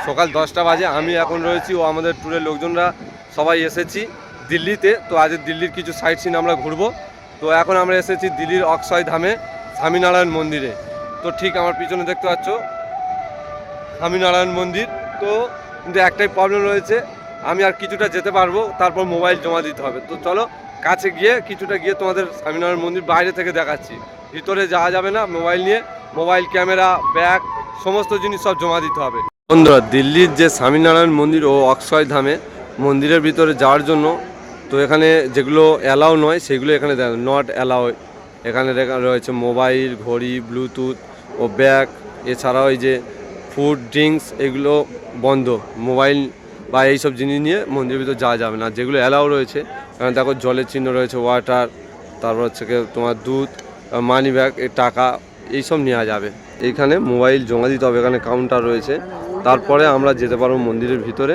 সকাল 10টা বাজে। আমি এখন রয়েছি ও আমাদের ট্যুরের লোকজনরা সবাই এসেছি দিল্লিতে। তো আজ দিল্লির কিছু সাইট সিন আমরা ঘুরবো। তো এখন আমরা এসেছি দিল্লির অক্ষয় ধামে স্বামীনারায়ণ মন্দিরে। তো ঠিক আমার পিছনে দেখতে পাচ্ছ স্বামীনারায়ণ মন্দির। তো কিন্তু একটাই প্রবলেম রয়েছে, আমি আর কিছুটা যেতে পারবো, তারপর মোবাইল জমা দিতে হবে। তো চলো কাছে গিয়ে কিছুটা গিয়ে তোমাদের স্বামীনারায়ণ মন্দির বাইরে থেকে দেখাচ্ছি। ভিতরে যাওয়া যাবে না মোবাইল নিয়ে, মোবাইল ক্যামেরা ব্যাগ সমস্ত জিনিস সব জমা দিতে হবে। বন্ধুরা, দিল্লির যে স্বামীনারায়ণ মন্দির ও অক্ষয় ধামে মন্দিরের ভিতরে যাওয়ার জন্য তো এখানে যেগুলো অ্যালাউ নয় সেগুলো এখানে নট অ্যালাউ। এখানে রয়েছে মোবাইল, ঘড়ি, ব্লুটুথ ও ব্যাগ। এছাড়াও এই যে ফুড ড্রিঙ্কস এগুলো বন্ধ। মোবাইল বা এইসব জিনিস নিয়ে মন্দিরের ভিতরে যাওয়া যাবে না। যেগুলো অ্যালাউ রয়েছে এখানে দেখো জলের চিহ্ন রয়েছে, ওয়াটার, তারপর হচ্ছে তোমার দুধ, মানি ব্যাগ, টাকা এইসব নেওয়া যাবে। এইখানে মোবাইল জমা দিতে হবে, এখানে কাউন্টার রয়েছে। তারপরে আমরা যেতে পারবো মন্দিরের ভিতরে।